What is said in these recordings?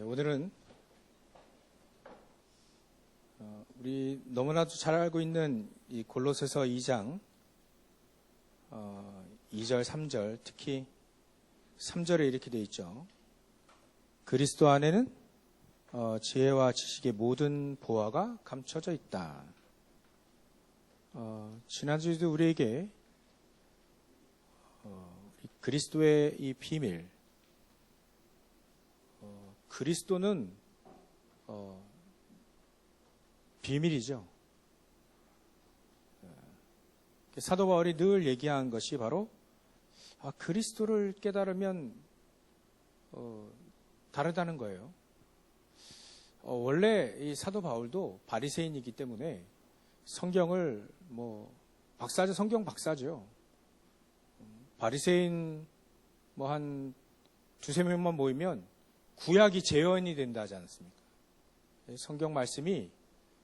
오늘은 우리 너무나도 잘 알고 있는 이 골로새서 2장 2절, 3절, 특히 3절에 이렇게 되어 있죠. 그리스도 안에는 지혜와 지식의 모든 보화가 감춰져 있다. 지난주에도 우리에게 그리스도의 이 비밀, 그리스도는 비밀이죠. 사도 바울이 늘 얘기한 것이 바로 그리스도를 깨달으면 다르다는 거예요. 원래 이 사도 바울도 바리새인이기 때문에 성경을 박사죠. 성경 박사죠. 바리새인 한 두세 명만 모이면 구약이 재현이 된다 하지 않습니까? 성경 말씀이,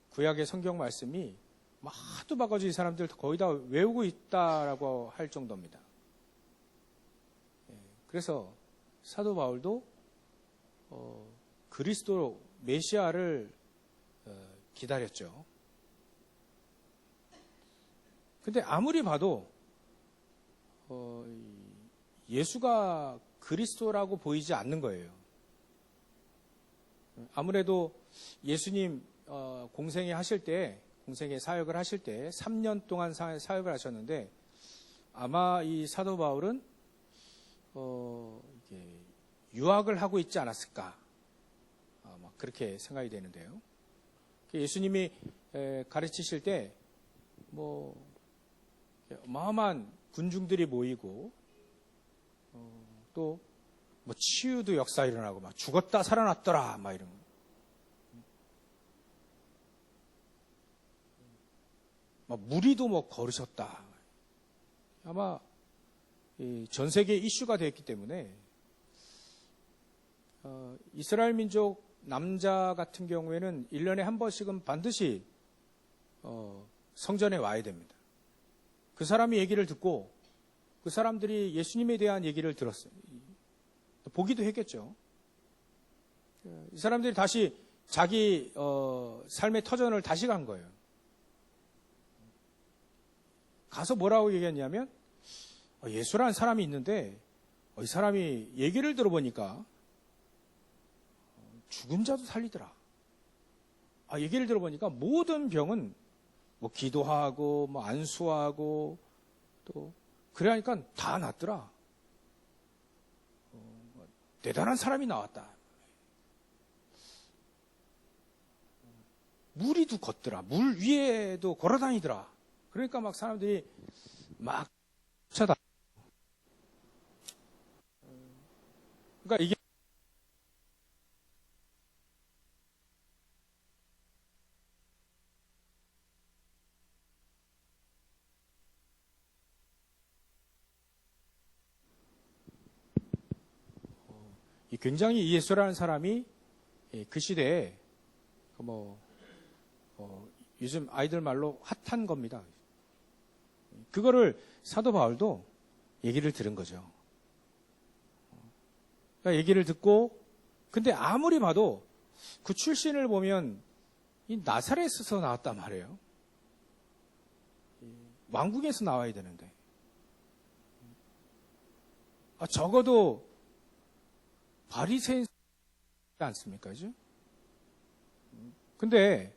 구약의 성경 말씀이 하도 바가지 이 사람들 거의 다 외우고 있다라고 할 정도입니다. 그래서 사도 바울도 그리스도 메시아를 기다렸죠. 근데 아무리 봐도 예수가 그리스도라고 보이지 않는 거예요. 아무래도 예수님 공생애 사역을 하실 때 3년 동안 사역을 하셨는데 아마 이 사도 바울은 유학을 하고 있지 않았을까 그렇게 생각이 되는데요. 예수님이 가르치실 때 어마어마한 군중들이 모이고 또 치유도 역사 일어나고 죽었다 살아났더라 이런 무리도 걸으셨다. 아마 전 세계 이슈가 되었기 때문에 이스라엘 민족 남자 같은 경우에는 1년에 한 번씩은 반드시 성전에 와야 됩니다. 그 사람이 얘기를 듣고 그 사람들이 예수님에 대한 얘기를 들었어요. 보기도 했겠죠. 이 사람들이 다시 자기 삶의 터전을 다시 간 거예요. 가서 뭐라고 얘기했냐면 예수라는 사람이 있는데 이 사람이 얘기를 들어보니까 죽은 자도 살리더라. 얘기를 들어보니까 모든 병은 기도하고 안수하고 또 그러니까 다 낫더라. 대단한 사람이 나왔다. 물이도 걷더라. 물 위에도 걸어다니더라. 그러니까 사람들이 쫓아다. 그러니까 이게 굉장히 예수라는 사람이 그 시대에 요즘 아이들 말로 핫한 겁니다. 그거를 사도 바울도 얘기를 들은 거죠. 그러니까 얘기를 듣고 근데 아무리 봐도 그 출신을 보면 이 나사렛에서 나왔단 말이에요. 왕궁에서 나와야 되는데 적어도 바리새인 않습니까? 그죠? 근데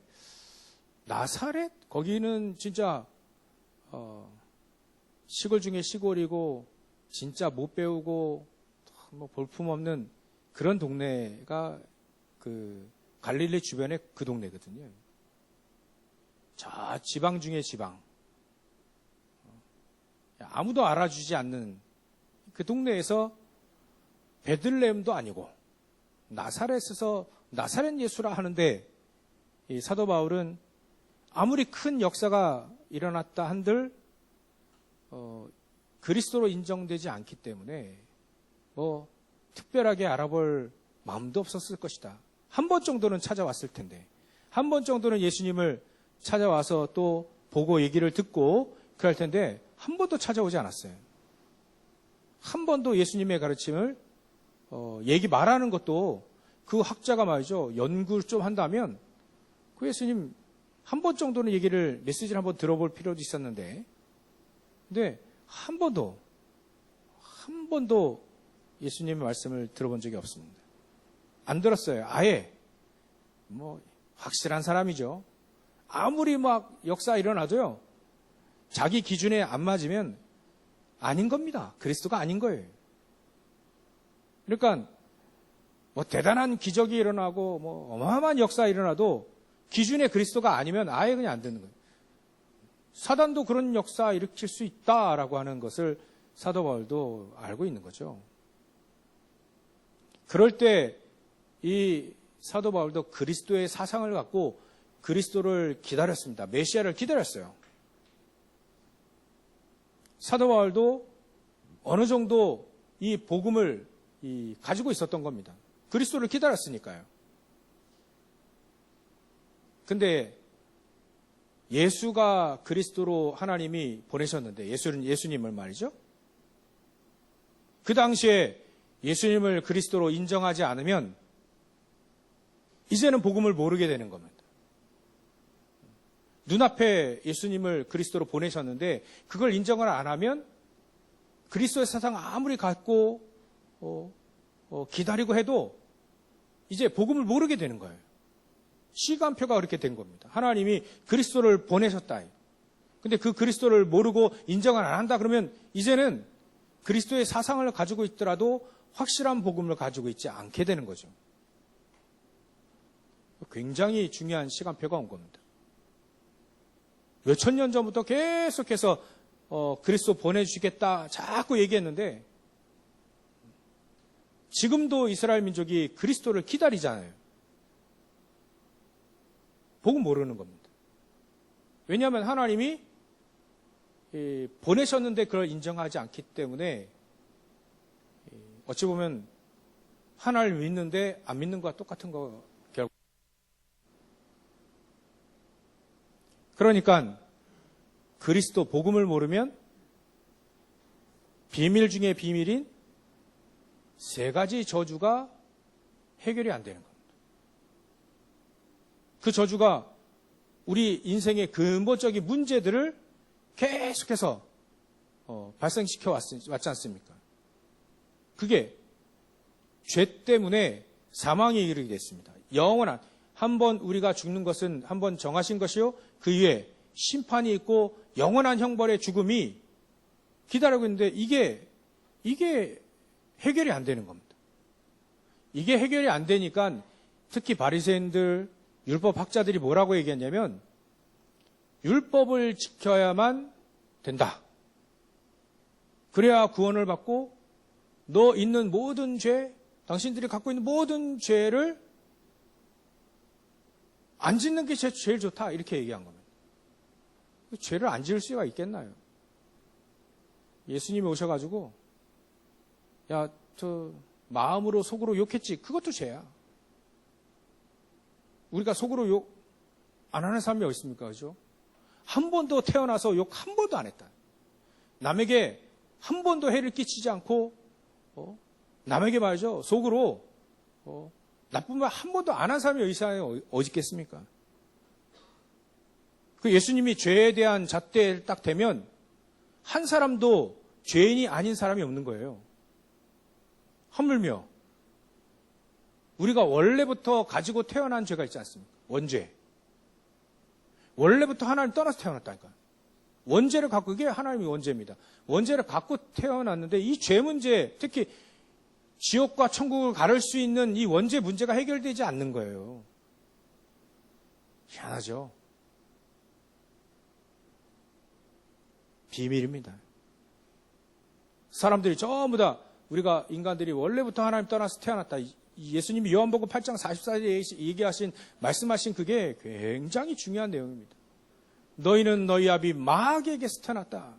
나사렛? 거기는 진짜 시골 중에 시골이고 진짜 못 배우고 볼품없는 그런 동네가 그 갈릴리 주변의 그 동네거든요. 저 지방 중에 지방. 아무도 알아주지 않는 그 동네에서 베들레헴도 아니고 나사렛에서 나사렛 예수라 하는데 이 사도 바울은 아무리 큰 역사가 일어났다 한들 그리스도로 인정되지 않기 때문에 특별하게 알아볼 마음도 없었을 것이다. 한 번 정도는 찾아왔을 텐데 한 번 정도는 예수님을 찾아와서 또 보고 얘기를 듣고 그럴 텐데 한 번도 찾아오지 않았어요. 한 번도 예수님의 가르침을 얘기 말하는 것도 그 학자가 말이죠. 연구를 좀 한다면 그 예수님 한 번 정도는 메시지를 한번 들어볼 필요도 있었는데, 근데 한 번도 예수님의 말씀을 들어본 적이 없습니다. 안 들었어요. 아예. 확실한 사람이죠. 아무리 막 역사 일어나도요, 자기 기준에 안 맞으면 아닌 겁니다. 그리스도가 아닌 거예요. 그러니까 대단한 기적이 일어나고 어마어마한 역사 일어나도 기준에 그리스도가 아니면 아예 그냥 안 되는 거예요. 사단도 그런 역사 일으킬 수 있다라고 하는 것을 사도 바울도 알고 있는 거죠. 그럴 때 이 사도 바울도 그리스도의 사상을 갖고 그리스도를 기다렸습니다. 메시아를 기다렸어요. 사도 바울도 어느 정도 이 복음을 가지고 있었던 겁니다. 그리스도를 기다렸으니까요. 근데 예수가 그리스도로 하나님이 보내셨는데, 예수님을 말이죠. 그 당시에 예수님을 그리스도로 인정하지 않으면 이제는 복음을 모르게 되는 겁니다. 눈앞에 예수님을 그리스도로 보내셨는데 그걸 인정을 안 하면 그리스도의 사상 아무리 갖고 기다리고 해도 이제 복음을 모르게 되는 거예요. 시간표가 그렇게 된 겁니다. 하나님이 그리스도를 보내셨다. 근데 그 그리스도를 모르고 인정을 안 한다 그러면 이제는 그리스도의 사상을 가지고 있더라도 확실한 복음을 가지고 있지 않게 되는 거죠. 굉장히 중요한 시간표가 온 겁니다. 몇천 년 전부터 계속해서 그리스도 보내주시겠다 자꾸 얘기했는데 지금도 이스라엘 민족이 그리스도를 기다리잖아요. 복음 모르는 겁니다. 왜냐하면 하나님이 보내셨는데 그걸 인정하지 않기 때문에 어찌 보면 하나님을 믿는데 안 믿는 것과 똑같은 거 결국. 그러니까 그리스도 복음을 모르면 비밀 중에 비밀인 세 가지 저주가 해결이 안 되는 겁니다. 그 저주가 우리 인생의 근본적인 문제들을 계속해서 발생시켜 왔지 않습니까? 그게 죄 때문에 사망에 이르게 됐습니다. 영원한 한번 우리가 죽는 것은 한번 정하신 것이요 그 이후에 심판이 있고 영원한 형벌의 죽음이 기다리고 있는데 이게 해결이 안 되는 겁니다. 이게 해결이 안 되니까 특히 바리새인들 율법 학자들이 뭐라고 얘기했냐면 율법을 지켜야만 된다. 그래야 구원을 받고 너 있는 모든 죄, 당신들이 갖고 있는 모든 죄를 안 짓는 게 제일 좋다. 이렇게 얘기한 겁니다. 죄를 안 지을 수가 있겠나요? 예수님이 오셔가지고 야, 마음으로 속으로 욕했지. 그것도 죄야. 우리가 속으로 욕 안 하는 사람이 어디 있습니까? 그죠? 한 번도 태어나서 욕 한 번도 안 했다. 남에게 한 번도 해를 끼치지 않고 남에게 말이죠. 속으로 나쁜 말 한 번도 안 한 사람이 이 세상에 어디 있겠습니까? 그 예수님이 죄에 대한 잣대를 딱 대면 한 사람도 죄인이 아닌 사람이 없는 거예요. 하물며 우리가 원래부터 가지고 태어난 죄가 있지 않습니까? 원죄. 원래부터 하나님 떠나서 태어났다니까요. 원죄를 갖고, 그게 하나님의 원죄입니다. 원죄를 갖고 태어났는데 이 죄 문제, 특히 지옥과 천국을 가를 수 있는 이 원죄 문제가 해결되지 않는 거예요. 희한하죠. 비밀입니다. 사람들이 전부 다 우리가 인간들이 원래부터 하나님 떠나서 태어났다. 예수님이 요한복음 8장 44절에 얘기하신 말씀하신 그게 굉장히 중요한 내용입니다. 너희는 너희 아비 마귀에게서 태어났다.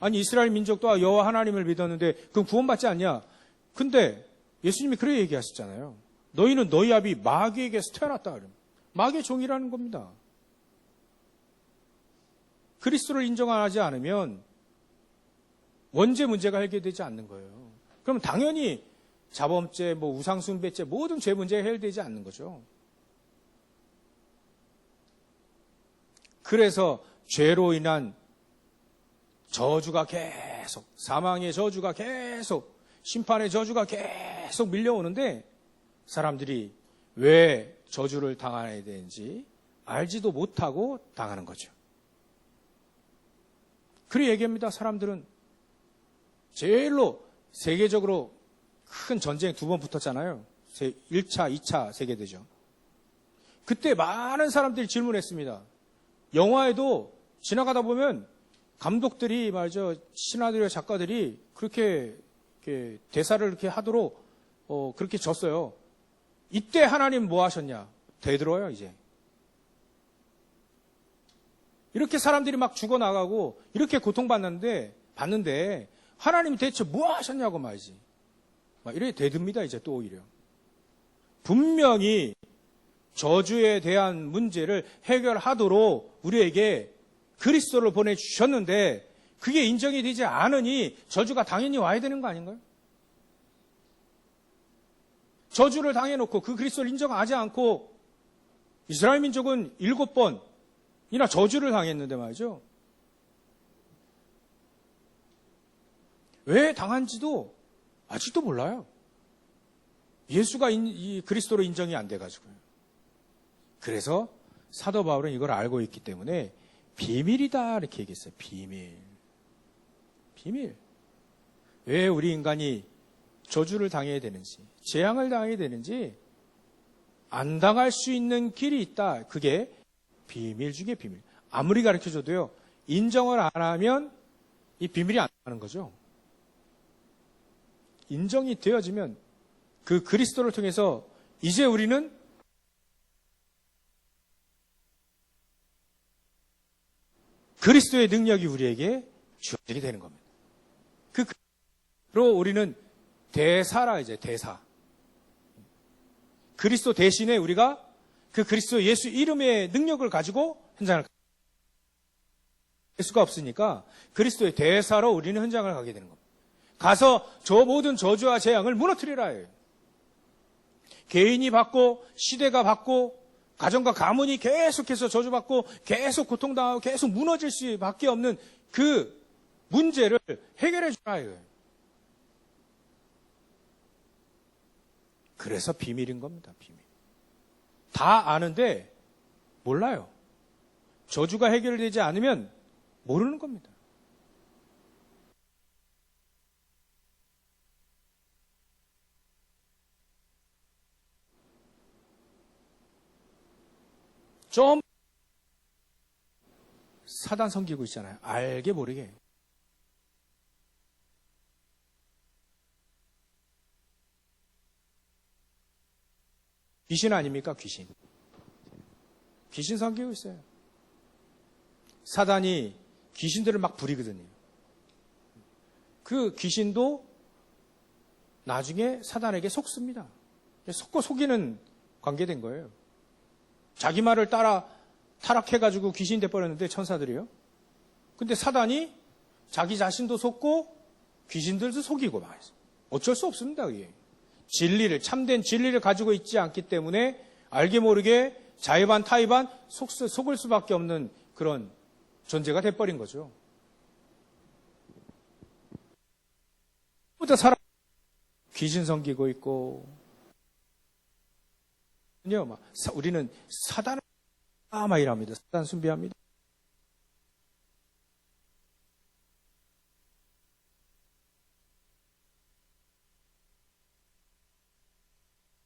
아니 이스라엘 민족도 여호와 하나님을 믿었는데 그럼 구원받지 않냐? 근데 예수님이 그렇게 얘기하셨잖아요. 너희는 너희 아비 마귀에게서 태어났다. 마귀의 종이라는 겁니다. 그리스도를 인정하지 않으면 원죄 문제가 해결되지 않는 거예요. 그럼 당연히 자범죄, 우상숭배죄 모든 죄 문제가 해결되지 않는 거죠. 그래서 죄로 인한 저주가 계속, 사망의 저주가 계속, 심판의 저주가 계속 밀려오는데 사람들이 왜 저주를 당해야 되는지 알지도 못하고 당하는 거죠. 그리 얘기합니다. 사람들은 제일로 세계적으로 큰 전쟁 2번 붙었잖아요. 1차, 2차 세계대전. 그때 많은 사람들이 질문했습니다. 영화에도 지나가다 보면 감독들이 말이죠. 신하들과 작가들이 그렇게 대사를 이렇게 하도록 그렇게 졌어요. 이때 하나님 뭐 하셨냐? 대들어요, 이제. 이렇게 사람들이 막 죽어나가고 이렇게 고통받는데 하나님이 대체 뭐 하셨냐고 말이지. 막 이렇게 대듭니다, 이제 또 오히려. 분명히 저주에 대한 문제를 해결하도록 우리에게 그리스도를 보내주셨는데 그게 인정이 되지 않으니 저주가 당연히 와야 되는 거 아닌가요? 저주를 당해놓고 그 그리스도를 인정하지 않고 이스라엘 민족은 7번이나 저주를 당했는데 말이죠. 왜 당한지도 아직도 몰라요. 예수가 이 그리스도로 인정이 안 돼가지고요. 그래서 사도 바울은 이걸 알고 있기 때문에 비밀이다 이렇게 얘기했어요. 비밀. 왜 우리 인간이 저주를 당해야 되는지, 재앙을 당해야 되는지 안 당할 수 있는 길이 있다. 그게 비밀 중에 비밀. 아무리 가르쳐줘도요. 인정을 안 하면 이 비밀이 안 나는 거죠. 인정이 되어지면 그 그리스도를 통해서 이제 우리는 그리스도의 능력이 우리에게 주어지게 되는 겁니다. 그로 우리는 대사라 이제 대사. 그리스도 대신에 우리가 그 그리스도 예수 이름의 능력을 가지고 현장을 갈 수가 없으니까 그리스도의 대사로 우리는 현장을 가게 되는 겁니다. 가서 저 모든 저주와 재앙을 무너뜨리라 해요. 개인이 받고 시대가 받고 가정과 가문이 계속해서 저주받고 계속 고통당하고 계속 무너질 수밖에 없는 그 문제를 해결해 주라 해요. 그래서 비밀인 겁니다. 비밀. 다 아는데 몰라요. 저주가 해결되지 않으면 모르는 겁니다. 좀 사단 섬기고 있잖아요. 알게 모르게. 귀신 아닙니까? 귀신. 귀신 섬기고 있어요. 사단이 귀신들을 막 부리거든요. 그 귀신도 나중에 사단에게 속습니다. 속고 속이는 관계된 거예요. 자기 말을 따라 타락해가지고 귀신 돼버렸는데 천사들이요. 근데 사단이 자기 자신도 속고 귀신들도 속이고 말이죠. 어쩔 수 없습니다. 그게. 진리를 참된 진리를 가지고 있지 않기 때문에 알게 모르게 자의반 타의반 속을 수밖에 없는 그런 존재가 돼버린 거죠. 사람 귀신 섬기고 있고 우리는 사단을 막 일합니다. 사단 숭배합니다.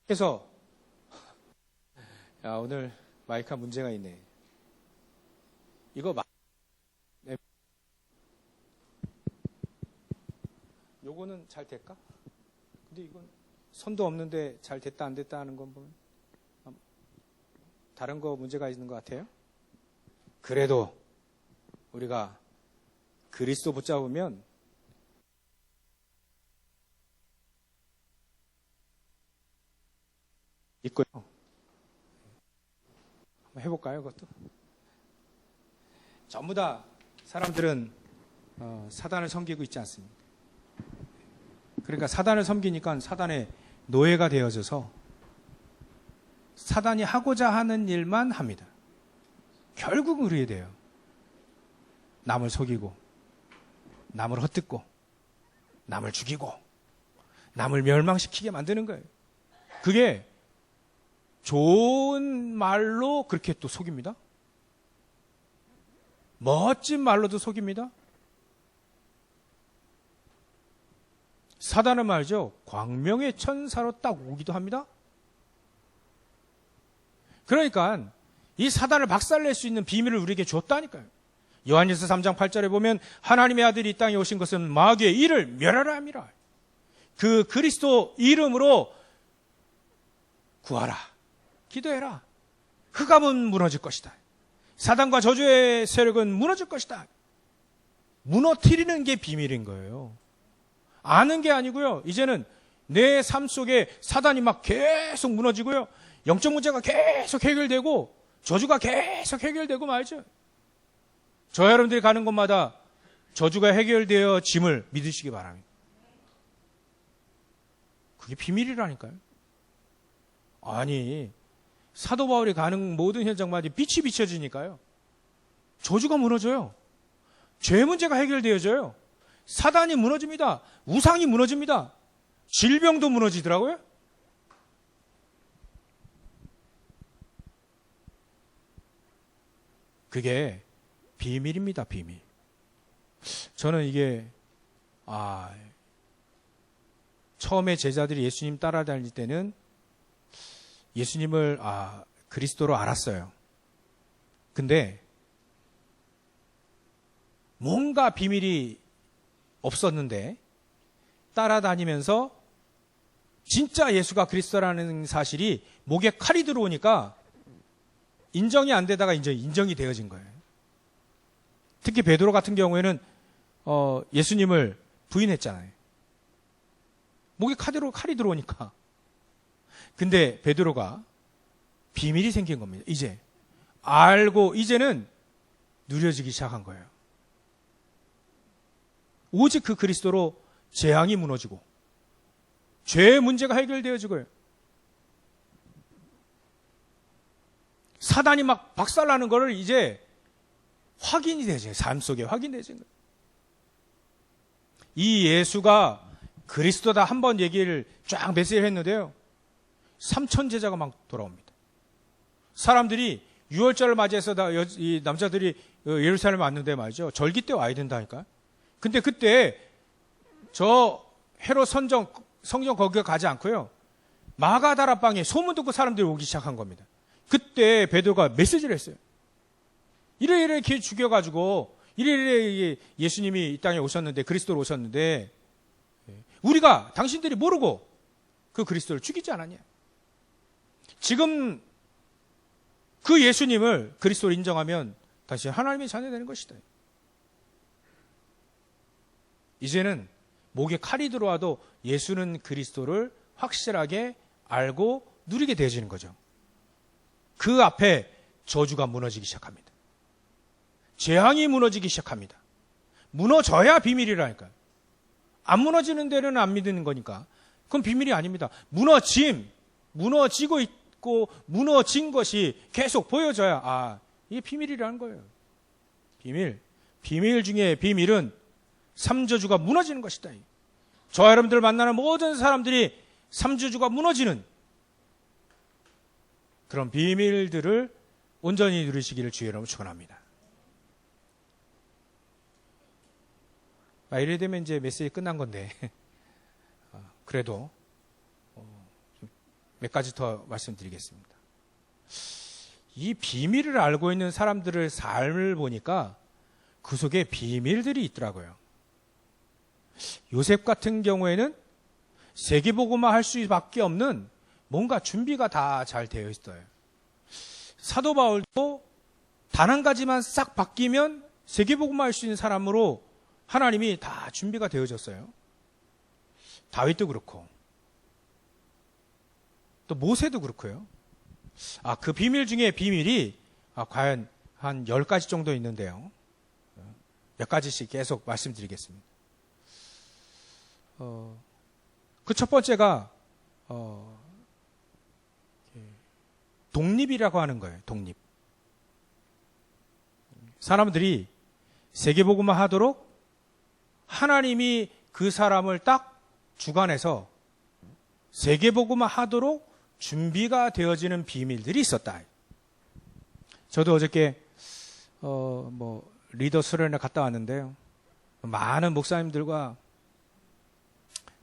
그래서 야, 오늘 마이크가 문제가 있네. 이거 네. 요거는 잘 될까? 근데 이건 선도 없는데 잘 됐다 안 됐다 하는 건 보면 다른 거 문제가 있는 것 같아요. 그래도 우리가 그리스도 붙잡으면 있고요. 한번 해볼까요, 그것도? 전부 다 사람들은 사단을 섬기고 있지 않습니까? 그러니까 사단을 섬기니까 사단의 노예가 되어져서 사단이 하고자 하는 일만 합니다. 결국은 그러게 돼요. 남을 속이고, 남을 헛듣고, 남을 죽이고, 남을 멸망시키게 만드는 거예요. 그게 좋은 말로 그렇게 또 속입니다. 멋진 말로도 속입니다. 사단은 말이죠, 광명의 천사로 딱 오기도 합니다. 그러니까 이 사단을 박살낼 수 있는 비밀을 우리에게 줬다니까요. 요한일서 3장 8절에 보면 하나님의 아들이 이 땅에 오신 것은 마귀의 일을 멸하라 함이라. 그 그리스도 이름으로 구하라, 기도해라. 흑암은 무너질 것이다. 사단과 저주의 세력은 무너질 것이다. 무너뜨리는 게 비밀인 거예요. 아는 게 아니고요. 이제는 내 삶 속에 사단이 막 계속 무너지고요. 영적 문제가 계속 해결되고 저주가 계속 해결되고 말이죠. 저 여러분들이 가는 곳마다 저주가 해결되어짐을 믿으시기 바랍니다. 그게 비밀이라니까요. 아니, 사도 바울이 가는 모든 현장마다 빛이 비춰지니까요. 저주가 무너져요. 죄 문제가 해결되어져요. 사단이 무너집니다. 우상이 무너집니다. 질병도 무너지더라고요. 그게 비밀입니다, 비밀. 저는 이게, 처음에 제자들이 예수님 따라다닐 때는 예수님을, 그리스도로 알았어요. 근데 뭔가 비밀이 없었는데 따라다니면서 진짜 예수가 그리스도라는 사실이 목에 칼이 들어오니까 인정이 안 되다가 이제 인정이 되어진 거예요. 특히 베드로 같은 경우에는 예수님을 부인했잖아요. 목에 칼이 들어오니까. 근데 베드로가 비밀이 생긴 겁니다. 이제 알고 이제는 누려지기 시작한 거예요. 오직 그 그리스도로 재앙이 무너지고 죄의 문제가 해결되어지고요. 사단이 막 박살나는 거를 이제 확인이 되죠. 삶 속에 확인되죠. 이 예수가 그리스도다 한 번 얘기를 쫙 메시지를 했는데요. 3천 제자가 막 돌아옵니다. 사람들이 6월절을 맞이해서 이 남자들이 예루살렘 왔는데 말이죠. 절기 때 와야 된다니까. 근데 그때 저 헤롯 성전 거기에 가지 않고요. 마가다라방에 소문 듣고 사람들이 오기 시작한 겁니다. 그때 베드로가 메시지를 했어요. 이래 길 죽여가지고 이래 예수님이 이 땅에 오셨는데 그리스도로 오셨는데 우리가 당신들이 모르고 그 그리스도를 죽이지 않았냐. 지금 그 예수님을 그리스도로 인정하면 다시 하나님의 자녀 되는 것이다. 이제는 목에 칼이 들어와도 예수는 그리스도를 확실하게 알고 누리게 되어지는 거죠. 그 앞에 저주가 무너지기 시작합니다. 재앙이 무너지기 시작합니다. 무너져야 비밀이라니까요. 안 무너지는 데는 안 믿는 거니까 그건 비밀이 아닙니다. 무너지고 있고 무너진 것이 계속 보여져야 이게 비밀이라는 거예요. 비밀 중에 비밀은 삼저주가 무너지는 것이다. 저와 여러분들 만나는 모든 사람들이 삼저주가 무너지는 그런 비밀들을 온전히 누리시기를 주의 이름으로 축원합니다. 이래 되면 이제 메시지 끝난 건데 그래도 몇 가지 더 말씀드리겠습니다. 이 비밀을 알고 있는 사람들의 삶을 보니까 그 속에 비밀들이 있더라고요. 요셉 같은 경우에는 세계복음화 할 수밖에 없는 뭔가 준비가 다 잘 되어 있어요. 사도 바울도 단 한 가지만 싹 바뀌면 세계복음화 할 수 있는 사람으로 하나님이 다 준비가 되어졌어요. 다윗도 그렇고 또 모세도 그렇고요. 그 비밀 중에 비밀이 과연 한 10가지 정도 있는데요. 몇 가지씩 계속 말씀드리겠습니다. 그 첫 번째가 독립이라고 하는 거예요. 독립. 사람들이 세계복음화 하도록 하나님이 그 사람을 딱 주관해서 세계복음화 하도록 준비가 되어지는 비밀들이 있었다. 저도 어저께 리더 수련회 갔다 왔는데요. 많은 목사님들과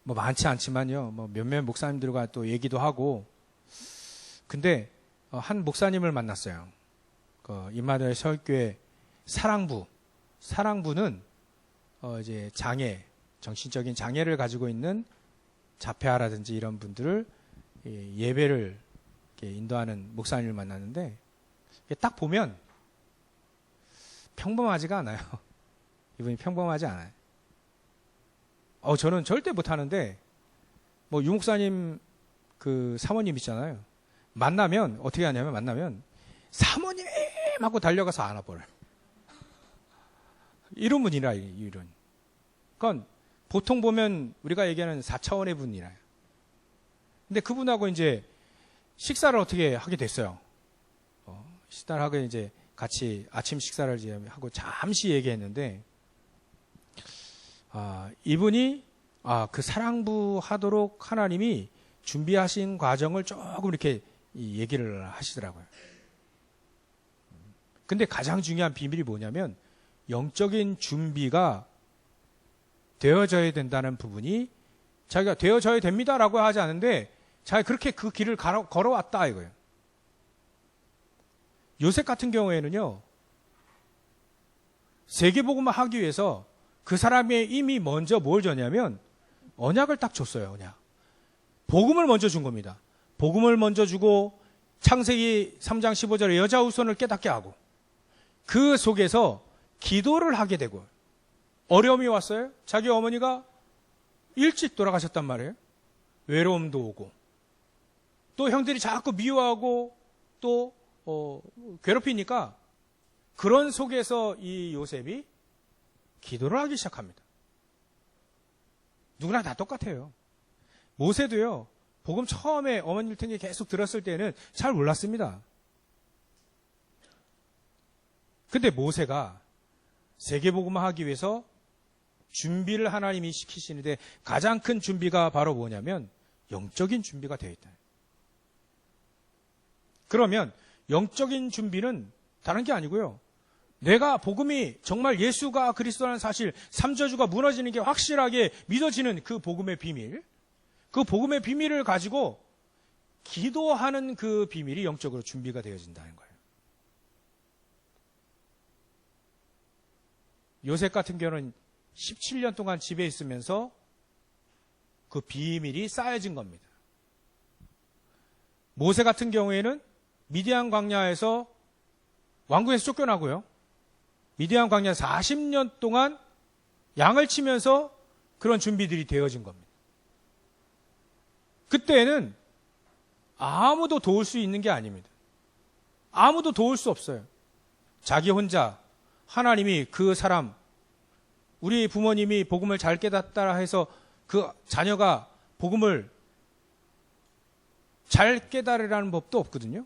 많지 않지만요. 몇몇 목사님들과 또 얘기도 하고. 근데 한 목사님을 만났어요. 임마누엘 서울교회 사랑부는 이제 정신적인 장애를 가지고 있는 자폐아라든지 이런 분들을 예배를 인도하는 목사님을 만났는데, 딱 보면 평범하지가 않아요. 이분이 평범하지 않아요. 저는 절대 못하는데, 유 목사님 그 사모님 있잖아요. 만나면 어떻게 하냐면 사모님 하고 달려가서 안아버려요. 이런 분이라. 이런. 그러니까 보통 보면 우리가 얘기하는 4차원의 분이라. 근데 그분하고 이제 식사를 어떻게 하게 됐어요. 식사를 하고 이제 같이 아침 식사를 이제 하고 잠시 얘기했는데, 이분이 그 사랑부 하도록 하나님이 준비하신 과정을 조금 이렇게 얘기를 하시더라고요. 근데 가장 중요한 비밀이 뭐냐면 영적인 준비가 되어져야 된다는 부분이, 자기가 되어져야 됩니다라고 하지 않은데 자기가 그렇게 그 길을 걸어왔다 이거예요. 요셉 같은 경우에는요, 세계복음화 하기 위해서 그 사람이 이미 먼저 뭘 줬냐면 언약을 딱 줬어요. 언약. 복음을 먼저 준 겁니다. 복음을 먼저 주고 창세기 3장 15절에 여자 후손을 깨닫게 하고, 그 속에서 기도를 하게 되고, 어려움이 왔어요. 자기 어머니가 일찍 돌아가셨단 말이에요. 외로움도 오고, 또 형들이 자꾸 미워하고 또 괴롭히니까, 그런 속에서 이 요셉이 기도를 하기 시작합니다. 누구나 다 똑같아요. 모세도요, 복음 처음에 어머니 일탱이 계속 들었을 때는 잘 몰랐습니다. 근데 모세가 세계복음화 하기 위해서 준비를 하나님이 시키시는데, 가장 큰 준비가 바로 뭐냐면 영적인 준비가 되어 있다. 그러면 영적인 준비는 다른 게 아니고요, 내가 복음이 정말 예수가 그리스도라는 사실, 삼저주가 무너지는 게 확실하게 믿어지는 그 복음의 비밀, 그 복음의 비밀을 가지고 기도하는 그 비밀이 영적으로 준비가 되어진다는 거예요. 요셉 같은 경우는 17년 동안 집에 있으면서 그 비밀이 쌓여진 겁니다. 모세 같은 경우에는 미디안 광야에서 왕궁에서 쫓겨나고요, 미디안 광야에서 40년 동안 양을 치면서 그런 준비들이 되어진 겁니다. 그때는 아무도 도울 수 있는 게 아닙니다. 아무도 도울 수 없어요. 자기 혼자, 하나님이 그 사람, 우리 부모님이 복음을 잘 깨닫다 해서 그 자녀가 복음을 잘 깨달으라는 법도 없거든요.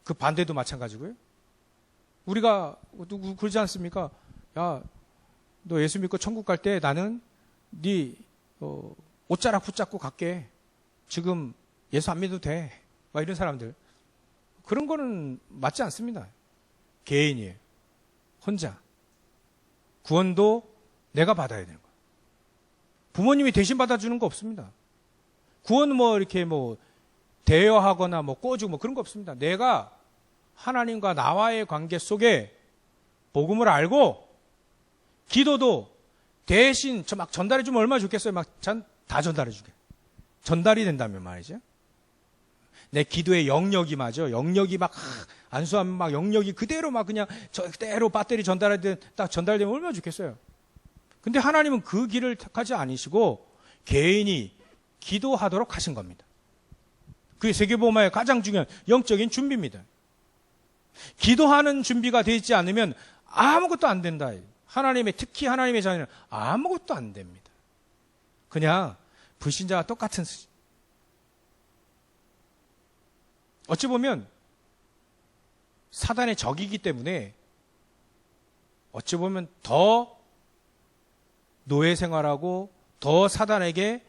그 반대도 마찬가지고요. 우리가 누구 그러지 않습니까? 야, 너 예수 믿고 천국 갈 때 나는 네 옷자락 붙잡고 갈게. 지금 예수 안 믿어도 돼. 막 이런 사람들. 그런 거는 맞지 않습니다. 개인이에요. 혼자. 구원도 내가 받아야 되는 거예요. 부모님이 대신 받아주는 거 없습니다. 구원은 이렇게 대여하거나 꼬주고 그런 거 없습니다. 내가 하나님과 나와의 관계 속에 복음을 알고, 기도도 대신 막 전달해주면 얼마나 좋겠어요. 다 전달해주게. 전달이 된다면 말이죠. 내 기도의 영역이 맞아. 영역이 안수하면 영역이 그대로 그냥 그대로 배터리 전달하듯 딱 전달되면 얼마나 좋겠어요. 근데 하나님은 그 길을 택하지 않으시고 개인이 기도하도록 하신 겁니다. 그게 세계복음화의 가장 중요한 영적인 준비입니다. 기도하는 준비가 되어 있지 않으면 아무것도 안 된다. 특히 하나님의 자녀는 아무것도 안 됩니다. 그냥 불신자와 똑같은 수준. 어찌 보면 사단의 적이기 때문에 어찌 보면 더 노예 생활하고 더 사단에게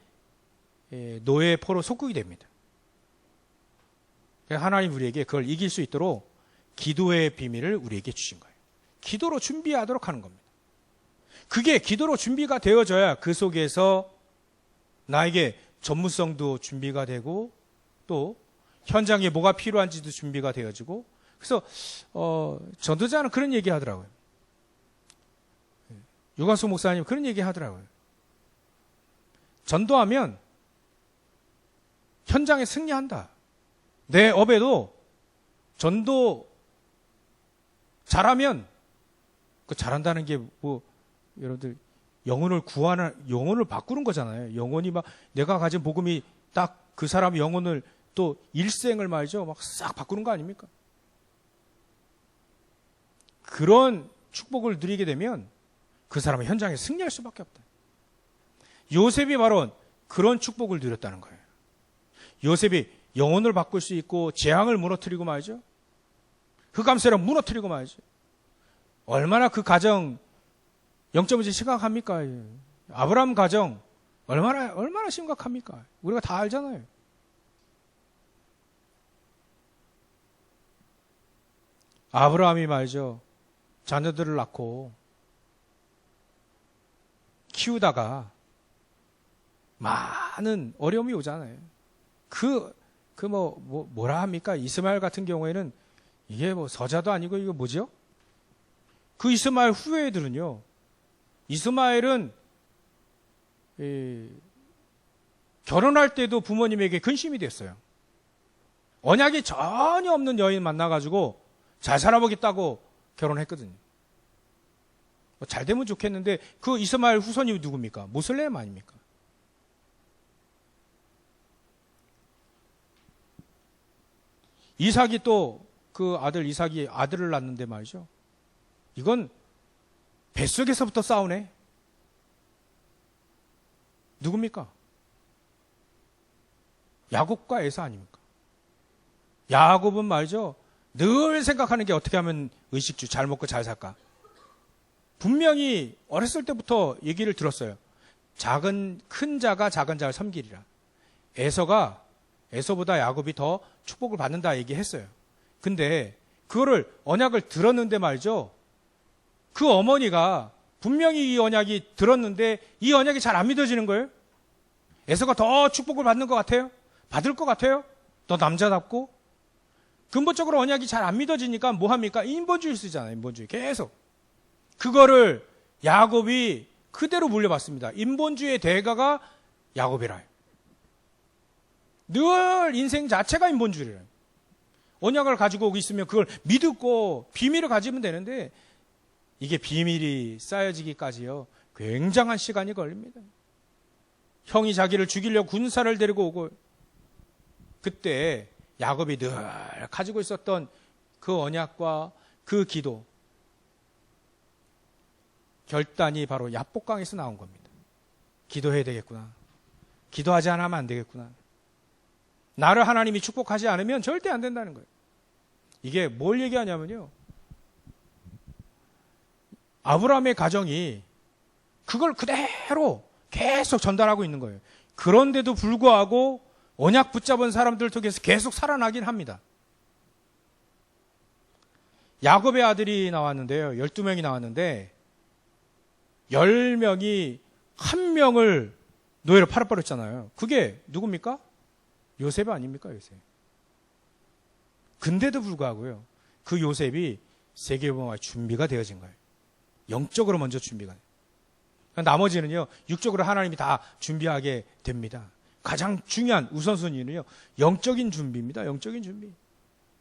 노예의 포로 속국이 됩니다. 하나님 우리에게 그걸 이길 수 있도록 기도의 비밀을 우리에게 주신 거예요. 기도로 준비하도록 하는 겁니다. 그게 기도로 준비가 되어져야 그 속에서 나에게 전문성도 준비가 되고 또 현장에 뭐가 필요한지도 준비가 되어지고 그래서 전도자는 그런 얘기 하더라고요. 유관수 목사님 그런 얘기 하더라고요. 전도하면 현장에 승리한다. 내 업에도 전도 잘하면 그 잘한다는 게 뭐 여러분들 영혼을 바꾸는 거잖아요. 영혼이 막 내가 가진 복음이 딱 그 사람의 영혼을 또 일생을 말이죠. 막 싹 바꾸는 거 아닙니까? 그런 축복을 누리게 되면 그 사람은 현장에 승리할 수밖에 없다. 요셉이 바로 그런 축복을 누렸다는 거예요. 요셉이 영혼을 바꿀 수 있고 재앙을 무너뜨리고 말이죠. 흑암세를 무너뜨리고 말이죠. 얼마나 그 가정 영적 문제 심각합니까? 아브라함 가정 얼마나 심각합니까? 우리가 다 알잖아요. 아브라함이 말이죠. 자녀들을 낳고 키우다가 많은 어려움이 오잖아요. 뭐라 합니까? 이스마엘 같은 경우에는 이게 뭐 서자도 아니고 이거 뭐죠? 그 이스마엘 후예들은요. 이스마엘은 결혼할 때도 부모님에게 근심이 됐어요. 언약이 전혀 없는 여인 만나가지고 잘 살아보겠다고 결혼했거든요. 잘 되면 좋겠는데 그 이스마엘 후손이 누굽니까? 모슬렘 아닙니까? 이삭이 또 그 아들 이삭이 아들을 낳는데 말이죠. 이건 뱃속에서부터 싸우네. 누굽니까? 야곱과 에사 아닙니까? 야곱은 말이죠. 늘 생각하는 게 어떻게 하면 의식주 잘 먹고 잘 살까. 분명히 어렸을 때부터 얘기를 들었어요. 큰 자가 작은 자를 섬기리라. 에서보다 야곱이 더 축복을 받는다 얘기했어요. 근데 그거를 언약을 들었는데 말이죠. 그 어머니가 분명히 이 언약이 들었는데 이 언약이 잘 안 믿어지는 거예요. 에서가 더 축복을 받는 것 같아요? 받을 것 같아요? 더 남자답고? 근본적으로 언약이 잘 안 믿어지니까 뭐 합니까? 인본주의 쓰잖아요. 인본주의. 계속. 그거를 야곱이 그대로 물려받습니다. 인본주의의 대가가 야곱이라. 늘 인생 자체가 인본주의래요. 언약을 가지고 있으면 그걸 믿고 비밀을 가지면 되는데 이게 비밀이 쌓여지기까지요. 굉장한 시간이 걸립니다. 형이 자기를 죽이려고 군사를 데리고 오고 그때 야곱이 늘 가지고 있었던 그 언약과 그 기도 결단이 바로 야복강에서 나온 겁니다. 기도해야 되겠구나. 기도하지 않으면 안 되겠구나. 나를 하나님이 축복하지 않으면 절대 안 된다는 거예요. 이게 뭘 얘기하냐면요. 아브라함의 가정이 그걸 그대로 계속 전달하고 있는 거예요. 그런데도 불구하고 언약 붙잡은 사람들 속에서 계속 살아나긴 합니다. 야곱의 아들이 나왔는데요. 12명이 나왔는데 10명이 한 명을 노예로 팔아버렸잖아요. 그게 누굽니까? 요셉 아닙니까? 요셉. 근데도 불구하고요. 그 요셉이 세계복음화 준비가 되어진 거예요. 영적으로 먼저 준비가 돼요. 나머지는요. 육적으로 하나님이 다 준비하게 됩니다. 가장 중요한 우선순위는요. 영적인 준비입니다. 영적인 준비.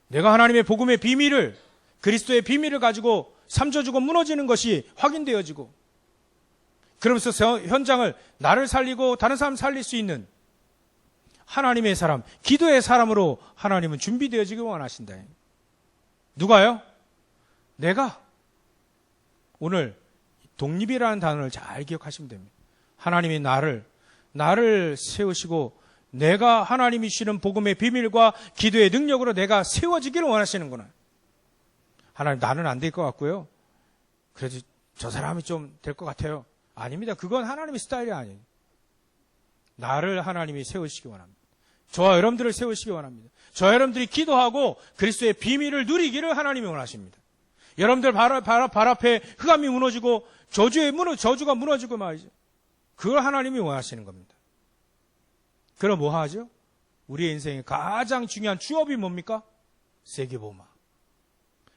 내가 하나님의 복음의 비밀을 그리스도의 비밀을 가지고 삼져주고 무너지는 것이 확인되어지고 그러면서 현장을 나를 살리고 다른 사람 살릴 수 있는 하나님의 사람, 기도의 사람으로 하나님은 준비되어지기 원하신다. 누가요? 내가. 오늘 독립이라는 단어를 잘 기억하시면 됩니다. 하나님이 나를 나를 세우시고 내가 하나님이 주시는 복음의 비밀과 기도의 능력으로 내가 세워지기를 원하시는구나. 하나님, 나는 안 될 것 같고요. 그래도 저 사람이 좀 될 것 같아요. 아닙니다. 그건 하나님의 스타일이 아니에요. 나를 하나님이 세우시기 원합니다. 저와 여러분들을 세우시기 원합니다. 저와 여러분들이 기도하고 그리스도의 비밀을 누리기를 하나님이 원하십니다. 여러분들 발 앞에 흑암이 무너지고 저주가 무너지고 말이죠. 그걸 하나님이 원하시는 겁니다. 그럼 뭐 하죠? 우리의 인생의 가장 중요한 주업이 뭡니까? 세계보마.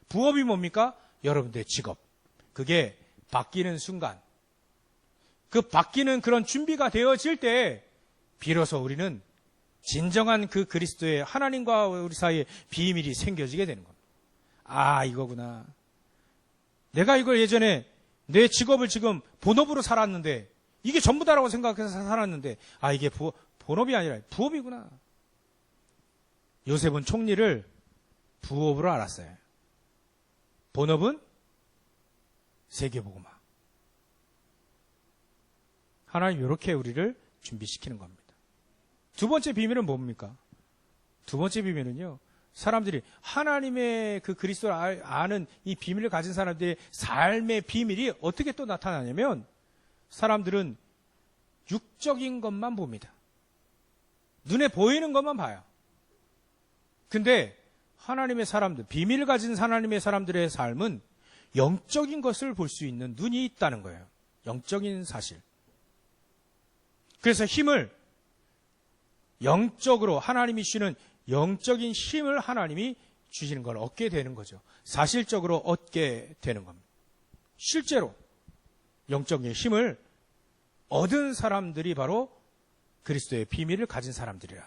부업이 뭡니까? 여러분들의 직업. 그게 바뀌는 순간, 그 바뀌는 그런 준비가 되어질 때 비로소 우리는 진정한 그 그리스도의 하나님과 우리 사이에 비밀이 생겨지게 되는 겁니다. 아, 이거구나. 내가 이걸 예전에 내 직업을 지금 본업으로 살았는데 이게 전부다라고 생각해서 살았는데 아, 이게 본업이 아니라 부업이구나. 요셉은 총리를 부업으로 알았어요. 본업은 세계복음화. 하나님 이렇게 우리를 준비시키는 겁니다. 두 번째 비밀은 뭡니까? 두 번째 비밀은요, 사람들이 하나님의 그 그리스도를 아는 이 비밀을 가진 사람들의 삶의 비밀이 어떻게 또 나타나냐면 사람들은 육적인 것만 봅니다. 눈에 보이는 것만 봐요. 근데 하나님의 사람들, 비밀을 가진 하나님의 사람들의 삶은 영적인 것을 볼 수 있는 눈이 있다는 거예요. 영적인 사실. 그래서 힘을 영적으로 하나님이 주시는 영적인 힘을 하나님이 주시는 걸 얻게 되는 거죠. 사실적으로 얻게 되는 겁니다. 실제로 영적인 힘을 얻은 사람들이 바로 그리스도의 비밀을 가진 사람들이라.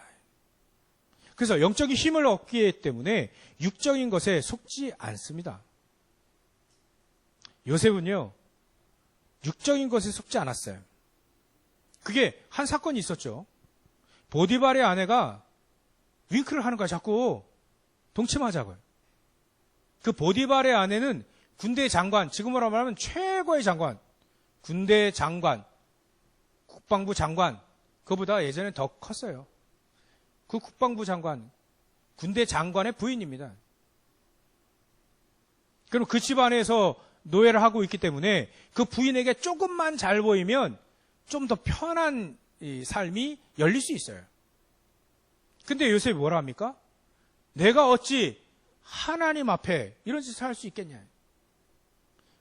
그래서 영적인 힘을 얻기 때문에 육적인 것에 속지 않습니다. 요셉은요, 육적인 것에 속지 않았어요. 그게 한 사건이 있었죠. 보디발의 아내가 윙크를 하는 거야. 자꾸 동침하자고요. 그 보디발의 아내는 군대 장관, 지금으로 말하면 최고의 장관, 군대 장관, 국방부 장관, 그보다 예전에 더 컸어요. 그 국방부 장관, 군대 장관의 부인입니다. 그럼 그 집안에서 노예를 하고 있기 때문에 그 부인에게 조금만 잘 보이면 좀 더 편한 이 삶이 열릴 수 있어요. 근데 요셉이 뭐라 합니까? 내가 어찌 하나님 앞에 이런 짓을 할 수 있겠냐.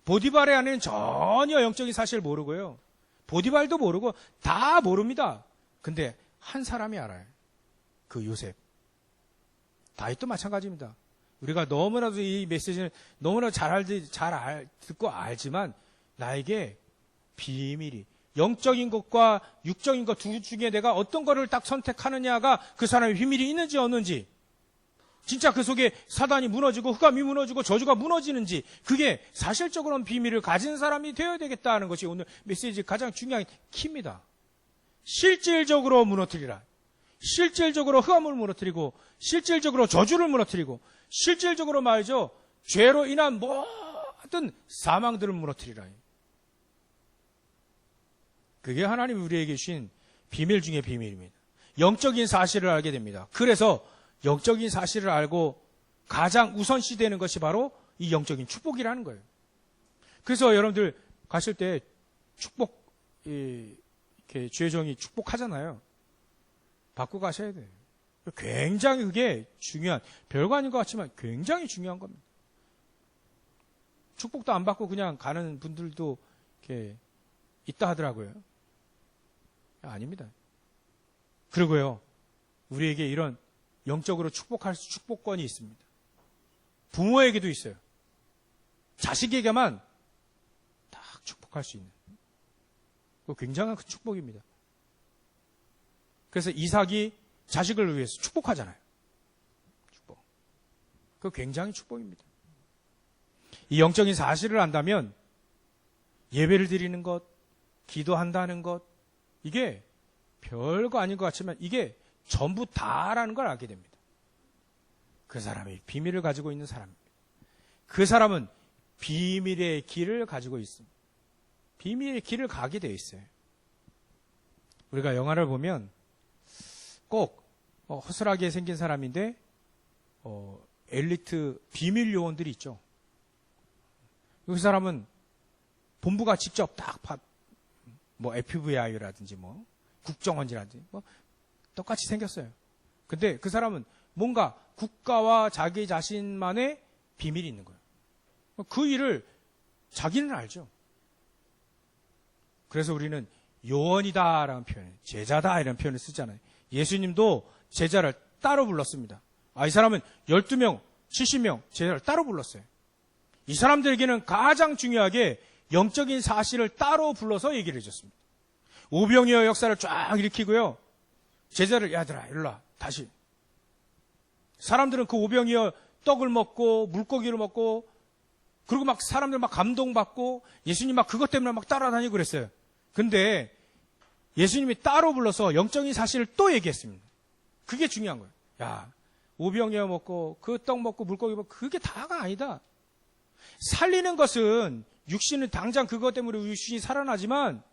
보디발의 아내는 전혀 영적인 사실을 모르고요. 보디발도 모르고 다 모릅니다. 근데 한 사람이 알아요. 그 요셉. 다윗도 마찬가지입니다. 우리가 너무나도 이 메시지를 너무나 잘 듣고 알지만 나에게 비밀이 영적인 것과 육적인 것 두 중에 내가 어떤 거를 딱 선택하느냐가 그 사람의 비밀이 있는지 없는지, 진짜 그 속에 사단이 무너지고 흑암이 무너지고 저주가 무너지는지, 그게 사실적으로는 비밀을 가진 사람이 되어야 되겠다는 것이 오늘 메시지 가장 중요한 키입니다. 실질적으로 무너뜨리라. 실질적으로 흑암을 무너뜨리고 실질적으로 저주를 무너뜨리고 실질적으로 말이죠, 죄로 인한 모든 사망들을 무너뜨리라. 그게 하나님이 우리에게 주신 비밀 중에 비밀입니다. 영적인 사실을 알게 됩니다. 그래서 영적인 사실을 알고 가장 우선시되는 것이 바로 이 영적인 축복이라는 거예요. 그래서 여러분들 가실 때 축복, 이렇게 주의 종이 축복하잖아요. 받고 가셔야 돼요. 굉장히 그게 중요한, 별거 아닌 것 같지만 굉장히 중요한 겁니다. 축복도 안 받고 그냥 가는 분들도 이렇게 있다 하더라고요. 아닙니다. 그리고요, 우리에게 이런 영적으로 축복할 축복권이 있습니다. 부모에게도 있어요. 자식에게만 딱 축복할 수 있는. 그거 굉장한 큰 축복입니다. 그래서 이삭이 자식을 위해서 축복하잖아요. 축복. 그거 굉장히 축복입니다. 이 영적인 사실을 안다면 예배를 드리는 것, 기도한다는 것, 이게 별거 아닌 것 같지만 이게 전부 다라는 걸 알게 됩니다. 그 사람이 비밀을 가지고 있는 사람입니다. 그 사람은 비밀의 길을 가지고 있습니다. 비밀의 길을 가게 되어 있어요. 우리가 영화를 보면 꼭 허술하게 생긴 사람인데 엘리트 비밀 요원들이 있죠. 그 사람은 본부가 직접 뭐 FBI라든지 뭐 국정원이라든지 뭐 똑같이 생겼어요. 근데 그 사람은 뭔가 국가와 자기 자신만의 비밀이 있는 거예요. 그 일을 자기는 알죠. 그래서 우리는 요원이다라는 표현, 제자다 이런 표현을 쓰잖아요. 예수님도 제자를 따로 불렀습니다. 이 사람은 12명, 70명 제자를 따로 불렀어요. 이 사람들에게는 가장 중요하게 영적인 사실을 따로 불러서 얘기를 해줬습니다. 오병이어 역사를 쫙 일으키고요. 제자를 야들아 일로와 다시. 사람들은 그 오병이어 떡을 먹고 물고기를 먹고 그리고 막 사람들 막 감동받고 예수님 막 그것 때문에 막 따라다니고 그랬어요. 근데 예수님이 따로 불러서 영적인 사실을 또 얘기했습니다. 그게 중요한 거예요. 야, 오병이어 먹고 그 떡 먹고 물고기 먹고 그게 다가 아니다. 살리는 것은 육신은 당장 그것 때문에 육신이 살아나지만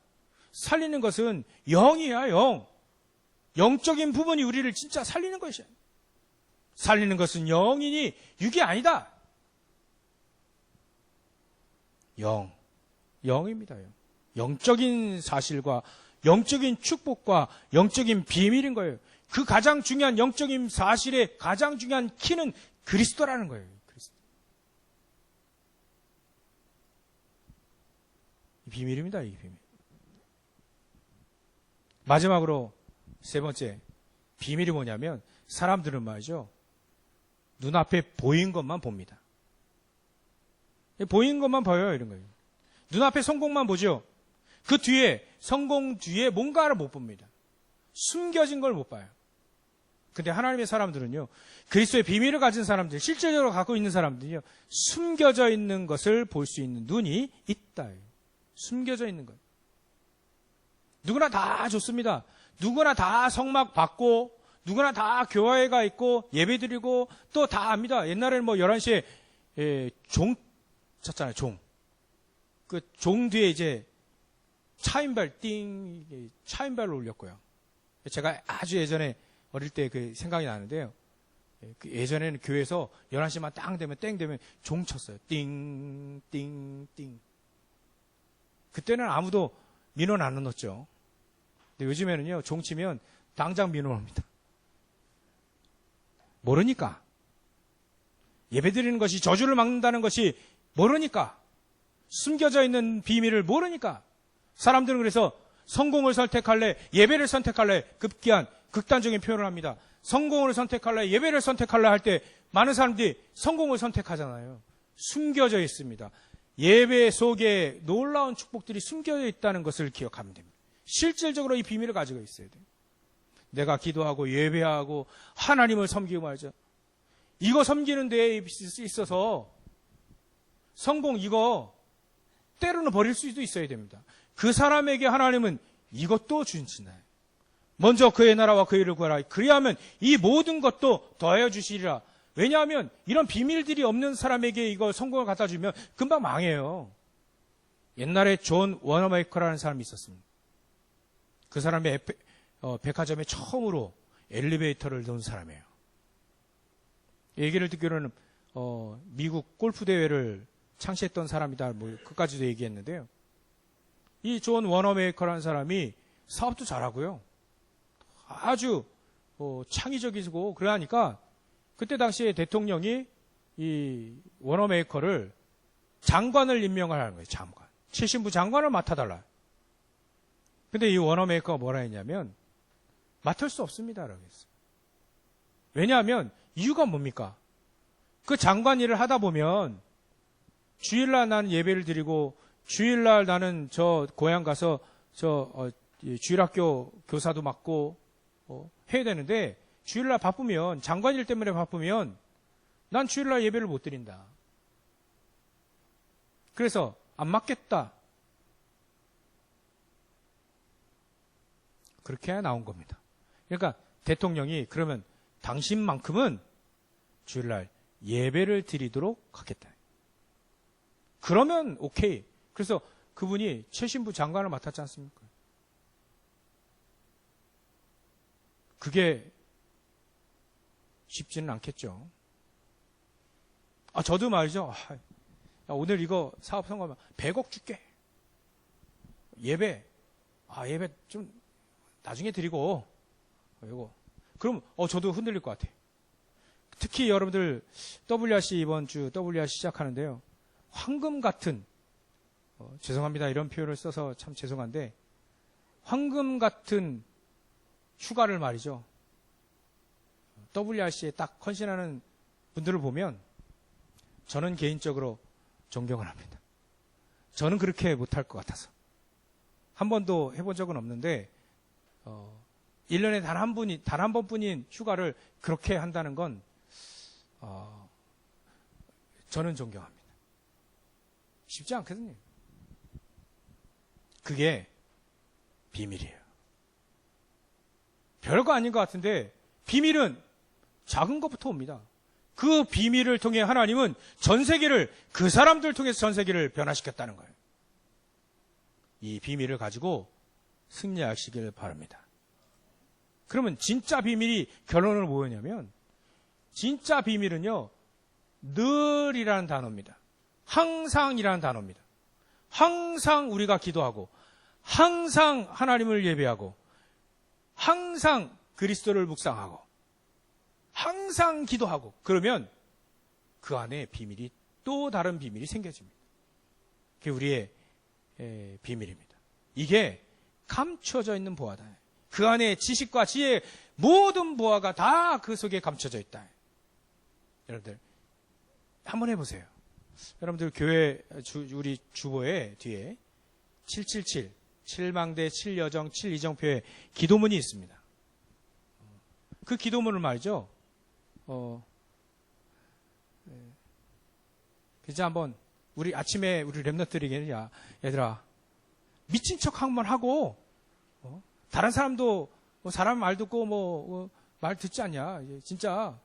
살리는 것은 영이야, 영. 영적인 부분이 우리를 진짜 살리는 것이야. 살리는 것은 영이니 육이 아니다. 영입니다. 영적인 사실과 영적인 축복과 영적인 비밀인 거예요. 그 가장 중요한 영적인 사실의 가장 중요한 키는 그리스도라는 거예요. 그리스도. 이 비밀입니다. 이 비밀. 마지막으로 세 번째 비밀이 뭐냐면 사람들은 말이죠. 눈앞에 보인 것만 봅니다. 보인 것만 보여요. 이런 거예요. 눈앞에 성공만 보죠. 그 뒤에 성공 뒤에 뭔가를 못 봅니다. 숨겨진 걸 못 봐요. 근데 하나님의 사람들은요. 그리스도의 비밀을 가진 사람들, 실질적으로 갖고 있는 사람들이요. 숨겨져 있는 것을 볼 수 있는 눈이 있다. 숨겨져 있는 것. 누구나 다 좋습니다. 누구나 다 성막 받고 누구나 다 교회에 가 있고 예배드리고 또 다 압니다. 옛날에는 뭐 11시에 종 쳤잖아요. 종. 그 종 뒤에 이제 차인발 차인발을 올렸고요. 제가 아주 예전에 어릴 때 그 생각이 나는데요. 예전에는 교회에서 11시만 딱 되면 땡 되면 종 쳤어요. 띵, 띵, 띵. 그때는 아무도 민원 안 넣었죠. 근데 요즘에는요, 종 치면 당장 민원 옵니다. 모르니까. 예배 드리는 것이 저주를 막는다는 것이 모르니까. 숨겨져 있는 비밀을 모르니까. 사람들은 그래서 성공을 선택할래, 예배를 선택할래, 급기한 극단적인 표현을 합니다. 성공을 선택할래, 예배를 선택할래 할 때 많은 사람들이 성공을 선택하잖아요. 숨겨져 있습니다. 예배 속에 놀라운 축복들이 숨겨져 있다는 것을 기억하면 됩니다. 실질적으로 이 비밀을 가지고 있어야 돼요. 내가 기도하고 예배하고 하나님을 섬기고 말이죠. 이거 섬기는 데에 있어서 성공 이거 때로는 버릴 수도 있어야 됩니다. 그 사람에게 하나님은 이것도 주시나요? 먼저 그의 나라와 그의 일을 구하라. 그리하면 이 모든 것도 더하여 주시리라. 왜냐하면 이런 비밀들이 없는 사람에게 이거 성공을 갖다 주면 금방 망해요. 옛날에 존 워너메이커라는 사람이 있었습니다. 그 사람의 백화점에 처음으로 엘리베이터를 넣은 사람이에요. 얘기를 듣기로는 미국 골프 대회를 창시했던 사람이다. 뭐 그까지도 얘기했는데요. 이 존 워너메이커라는 사람이 사업도 잘하고요. 아주 창의적이고 그러니까 그때 당시에 대통령이 이 워너메이커를 장관을 임명하라는 거예요. 장관. 최신부 장관을 맡아달라. 근데 이 워너메이커가 뭐라 했냐면 맡을 수 없습니다. 라고 했어요. 왜냐하면 이유가 뭡니까? 그 장관 일을 하다 보면 주일날 나는 예배를 드리고 주일날 나는 저 고향 가서 주일학교 교사도 맡고 해야 되는데 주일날 바쁘면 장관 일 때문에 바쁘면 난 주일날 예배를 못 드린다. 그래서 안 맡겠다. 그렇게 나온 겁니다. 그러니까 대통령이 그러면 당신만큼은 주일날 예배를 드리도록 하겠다. 그러면 오케이. 그래서 그분이 최신부 장관을 맡았지 않습니까? 그게 쉽지는 않겠죠. 저도 말이죠. 오늘 이거 사업 성공하면 100억 줄게. 예배 좀 나중에 드리고, 이거. 그럼, 저도 흔들릴 것 같아요. 특히 여러분들, WRC 이번 주 WRC 시작하는데요. 황금 같은, 죄송합니다. 이런 표현을 써서 참 죄송한데, 황금 같은 휴가를 말이죠. WRC에 딱 헌신하는 분들을 보면, 저는 개인적으로 존경을 합니다. 저는 그렇게 못할 것 같아서. 한 번도 해본 적은 없는데, 1년에 단 한 번뿐인 휴가를 그렇게 한다는 건, 저는 존경합니다. 쉽지 않거든요. 그게 비밀이에요. 별거 아닌 것 같은데, 비밀은 작은 것부터 옵니다. 그 비밀을 통해 하나님은 전 세계를, 그 사람들 통해서 전 세계를 변화시켰다는 거예요. 이 비밀을 가지고 승리하시길 바랍니다. 그러면 진짜 비밀이 결론을 뭐였냐면, 진짜 비밀은요, 늘이라는 단어입니다. 항상이라는 단어입니다. 항상 우리가 기도하고, 항상 하나님을 예배하고, 항상 그리스도를 묵상하고, 항상 기도하고, 그러면 그 안에 비밀이, 또 다른 비밀이 생겨집니다. 그게 우리의 비밀입니다. 이게 감춰져 있는 보화다. 그 안에 지식과 지혜의 모든 보화가 다 그 속에 감춰져 있다. 여러분들 한번 해보세요. 여러분들 교회 우리 주보에 뒤에 777 7망대 7여정 7이정표에 기도문이 있습니다. 그 기도문을 말이죠. 그저 한번 우리 아침에 우리 랩너들에게는, 야 얘들아, 미친 척 한번 하고, 다른 사람도 사람 말 듣고 말 듣지 않냐? 진짜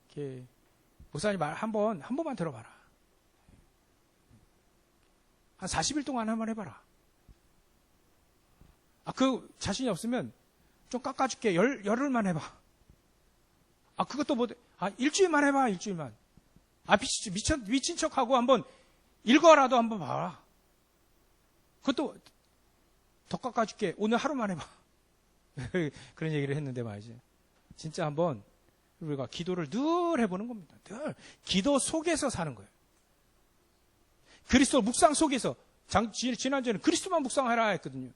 이렇게 목사님 말 한 번만 들어봐라. 한 40일 동안 한번 해봐라. 그 자신이 없으면 좀 깎아줄게. 열흘만 해봐. 그것도 일주일만 해봐. 일주일만. 미친 척하고 한번 읽어라도 한번 봐라. 그것도 더 깎아줄게. 오늘 하루만 해봐. 그런 얘기를 했는데 말이지. 진짜 한번 우리가 기도를 늘 해보는 겁니다. 늘. 기도 속에서 사는 거예요. 그리스도 묵상 속에서. 지난주에는 그리스도만 묵상하라 했거든요.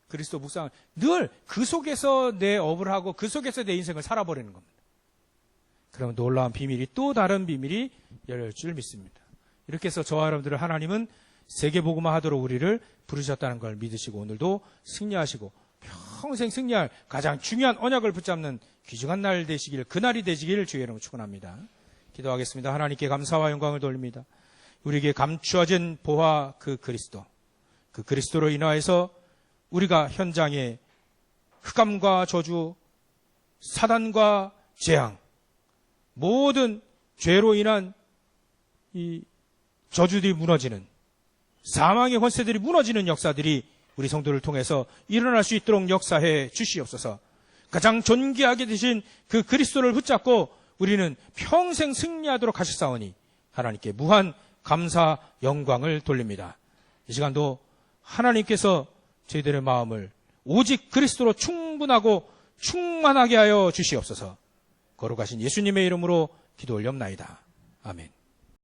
그리스도 묵상, 늘 그 속에서 내 업을 하고 그 속에서 내 인생을 살아버리는 겁니다. 그러면 놀라운 비밀이, 또 다른 비밀이 열릴 줄 믿습니다. 이렇게 해서 저와 여러분들을 하나님은 세계복음화 하도록 우리를 부르셨다는 걸 믿으시고, 오늘도 승리하시고 평생 승리할 가장 중요한 언약을 붙잡는 귀중한 날 되시길, 그날이 되시기를 주의 이름으로 축원합니다. 기도하겠습니다. 하나님께 감사와 영광을 돌립니다. 우리에게 감추어진 보화, 그 그리스도로 인하여서 우리가 현장에 흑암과 저주, 사단과 재앙, 모든 죄로 인한 이 저주들이 무너지는, 사망의 권세들이 무너지는 역사들이 우리 성도를 통해서 일어날 수 있도록 역사해 주시옵소서. 가장 존귀하게 되신 그 그리스도를 붙잡고 우리는 평생 승리하도록 하셨사오니 하나님께 무한 감사 영광을 돌립니다. 이 시간도 하나님께서 저희들의 마음을 오직 그리스도로 충분하고 충만하게 하여 주시옵소서. 거룩하신 예수님의 이름으로 기도 올렵나이다. 아멘.